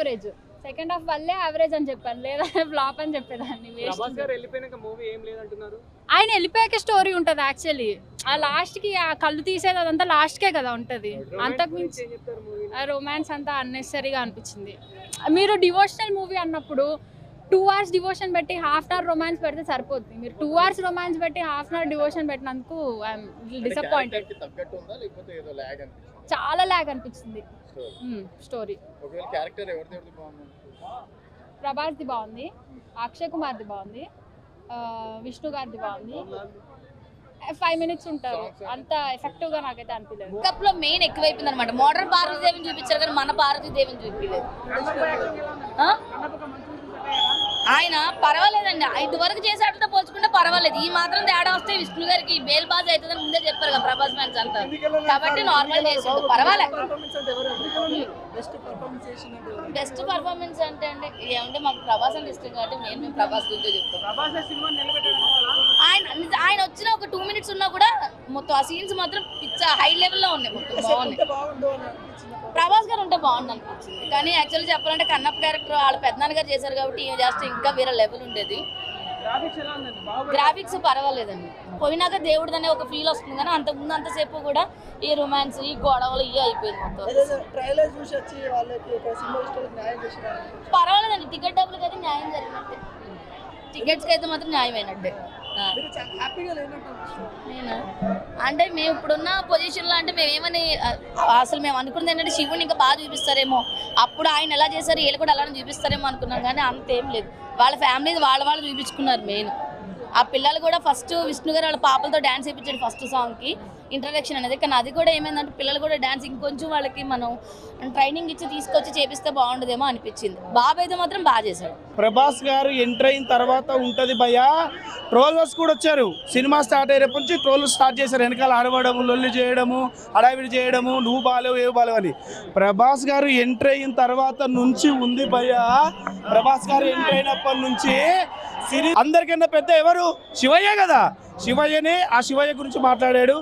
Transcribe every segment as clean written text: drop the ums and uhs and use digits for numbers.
Average. Second half వల్లే average అని చెప్పాను, లేదా ఫ్లాప్ అని చెప్పేదాన్ని. ఆయన వెళ్ళిపోయాక స్టోరీ ఉంటుంది యాక్చువల్లీ. ఆ లాస్ట్కి ఆ కళ్ళు తీసేది అదంతా లాస్ట్కే కదా ఉంటుంది. అంతకుమించి రొమాన్స్ అంతా అన్నెసరీగా అనిపించింది. మీరు డివోషనల్ మూవీ అన్నప్పుడు 2 hours డివోషన్ పెట్టి ½ hour రొమాన్స్ పెడితే సరిపోతుంది. మీరు 2 hours రొమాన్స్ పెట్టి ½ hour డివోషన్ పెట్టినందుకు ఐఎమ్ డిసప్పాయింటెడ్. చాలా ల్యాగ్ అనిపించింది స్టోరీ. ప్రభాస్ది బాగుంది, అక్షయ్ కుమార్ది బాగుంది, విష్ణు గారిది బాగుంది. 5 minutes ఉంటారు, అంత ఎఫెక్టివ్ గా నాకైతే అనిపించలేదు. మేకప్ లో మెయిన్ ఎక్కువైపోయింది అనమాట. మోడర్న్ పార్వతీదేవిని చూపించారు కానీ మన పార్వతీదేవిని చూపించలేదు. ఆయన పర్వాలేదండి, ఇదివరకు చేసేటతో పోల్చుకుంటే పర్వాలేదు. ఈ మాత్రం తేడా వస్తే విష్ణు గారికి బేల్ బాజ్ అవుతుందని ముందే చెప్పారు కదా ప్రభాస్ ఫ్యాన్స్ అంతా. కాబట్టి నార్మల్ చేసిండు, పర్వాలేదు. బెస్ట్ పర్ఫార్మెన్స్ అంటే ఏమంటే మాకు ప్రభాస్ అంటే ఇష్టం కాబట్టి మేము ప్రభాస్ గురించి చెప్తాం. ఆయన వచ్చిన ఒక 2 minutes ఉన్నా కూడా మొత్తం ఆ సీన్స్ మాత్రం హై లెవెల్లో ఉన్నాయి, మొత్తం బాగున్నాయి. ప్రభాస్ గారు ఉంటే బాగుంది అనిపించింది. కానీ యాక్చువల్లీ చెప్పాలంటే కన్నప్ప క్యారెక్టర్ వాళ్ళ పెద్దనాన్న గారు చేశారు కాబట్టి ఏం చేస్తే ఇంకా వేరే లెవెల్ ఉండేది. గ్రాఫిక్స్ పర్వాలేదండి. పోయినాక దేవుడు అనే ఒక ఫీల్ వస్తుంది కానీ అంతకుముందు అంతసేపు కూడా ఈ రొమాన్స్ ఈ గొడవలు ఇవి అయిపోయింది మొత్తం. పర్వాలేదండి, టికెట్ డబ్బులకి అయితే న్యాయం జరిగినట్టే, టికెట్స్కి అయితే మాత్రం న్యాయమైనట్టే. నేనా అంటే మేము ఇప్పుడున్న పొజిషన్లో అంటే మేమేమని అసలు మేము అనుకున్నది ఏంటంటే శివుని ఇంకా బాగా చూపిస్తారేమో, అప్పుడు ఆయన ఎలా చేశారు వీళ్ళు కూడా అలానే చూపిస్తారేమో అనుకున్నాం. కానీ అంతేం లేదు, వాళ్ళ ఫ్యామిలీ వాళ్ళు చూపించుకున్నారు మెయిన్. ఆ పిల్లలు కూడా ఫస్ట్ విష్ణు గారు వాళ్ళ పాపలతో డ్యాన్స్ చేయించాడు ఫస్ట్ సాంగ్కి ఇంట్రడక్షన్ అనేది. కానీ అది కూడా ఏమైందంటే పిల్లలు కూడా డ్యాన్స్ ఇంకొంచెం వాళ్ళకి మనం ట్రైనింగ్ ఇచ్చి తీసుకొచ్చి చేపిస్తే బాగుండదేమో అనిపించింది. బాబు అయితే మాత్రం బాగా చేశాడు. ప్రభాస్ గారు ఎంటర్ అయిన తర్వాత ఉంటుంది భయ్యా, ట్రోలర్స్ కూడా వచ్చారు. సినిమా స్టార్ట్ అయ్యేప్పటి నుంచి ట్రోలర్స్ స్టార్ట్ చేశారు. వెనకాల అరవడము, లొల్లి చేయడము, హడావిడి చేయడము, నువ్వు బాలేవు ఏవి బాలేవు అని. ప్రభాస్ గారు ఎంటర్ అయిన తర్వాత నుంచి ఉంది భయ్యా. ప్రభాస్ గారు ఎంటర్ అయినప్పటి నుంచి అందరికన్నా పెద్ద ఎవరు? శివయ్య కదా. శివయ్యనే ఆ శివయ్య గురించి మాట్లాడాడు.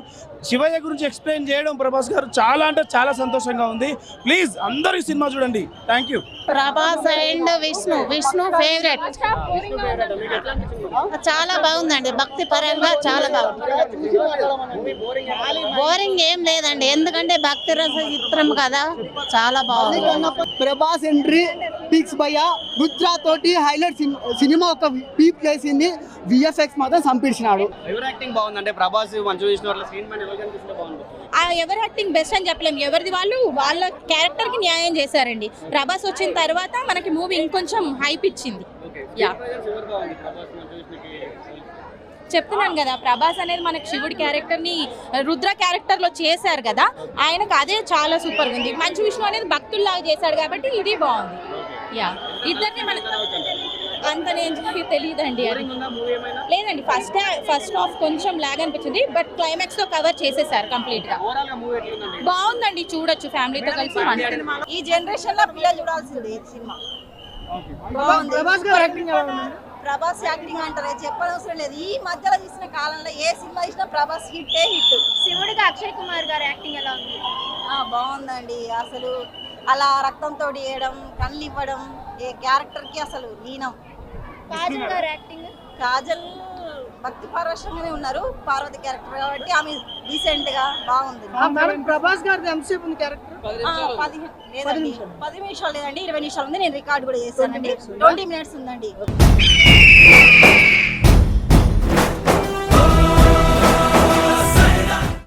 శివయ్య గురించి ఎక్స్ప్లెయిన్ చేయడం ప్రభాస్ గారు చాలా అంటే చాలా సంతోషంగా ఉంది. ప్లీజ్ అందరూ సినిమా చూడండి. Thank you. Prabhas and Vishnu favourite. చాలా బాగుందండి, భక్తి పరంగా చాలా బాగుంది. బోరింగ్ ఏం లేదండి, ఎందుకంటే భక్తి రస చిత్రం కదా, చాలా బాగుంది. ప్రభాస్ ఎంట్రీ పిక్స్ భయ్య రుద్ర తోటి హైలైట్ సినిమా ఒక పీప్ చేసింది. విఎఫ్ఎక్స్ మాత్రం సంపించినాడు. ఎవరి యాక్టింగ్ బాగుందంటే ప్రభాస్ మంచు విష్ణు వాళ్ళ స్క్రీన్ పైన ఎవరికి అనిపిస్తే బాగుంది? ఎవరి యాక్టింగ్ బెస్ట్ అని చెప్పలేము, ఎవరిది వాళ్ళు వాళ్ళ క్యారెక్టర్ కి న్యాయం చేశారండి. ప్రభాస్ వచ్చిన తర్వాత మనకి మూవీ ఇంకొంచెం హైప్ ఇచ్చింది. చెప్తున్నాను కదా, ప్రభాస్ అనేది మనకి శివుడి క్యారెక్టర్ ని రుద్ర క్యారెక్టర్ లో చేశారు కదా, ఆయనకు అదే చాలా సూపర్ ఉంది. మంచు విష్ణు అనేది భక్తుల్లాగా చేశాడు కాబట్టి ఇది బాగుంది. యా, ఇద్దరిని మన అంత నేను తెలియదండి. అది లేదండి, ఫస్ట్ హాఫ్ కొంచెం లాగ్ అనిపించింది, బట్ క్లైమాక్స్ తో కవర్ చేసేసారు కంప్లీట్ గా. బాగుందండి, చూడొచ్చు ఫ్యామిలీతో కలిసి. ఈ జనరేషన్ లో పిల్లలు చూడాల్సింది సినిమా. ప్రభాస్ యాక్టింగ్ అంటారు, చెప్పనవసరం లేదు. ఈ మధ్యలో చూసిన కాలంలో ఏ సినిమా చూసినా ప్రభాస్ హిట్. శివుడిగా అక్షయ్ కుమార్ గారి యాక్టింగ్ ఎలా ఉంది? బాగుందండి. అసలు అలా రక్తంతో వేయడం, కళ్ళు ఇవ్వడం, ఏ క్యారెక్టర్ కి అసలు లీనం. కాజల్ గారి యాక్టింగ్? కాజల్ భక్తి పారవశ్యంగానే ఉన్నారు, పార్వతి క్యారెక్టర్ కాబట్టి ఆమె డీసెంట్ గా బాగుంది. ప్రభాస్ గారి ఎంతసేపు ఉంది క్యారెక్టర్? 10 నిమిషాలు లేదండి, 20 నిమిషాలు ఉంది. నేను రికార్డ్ కూడా చేశానండి. 20 minutes ఉందండి.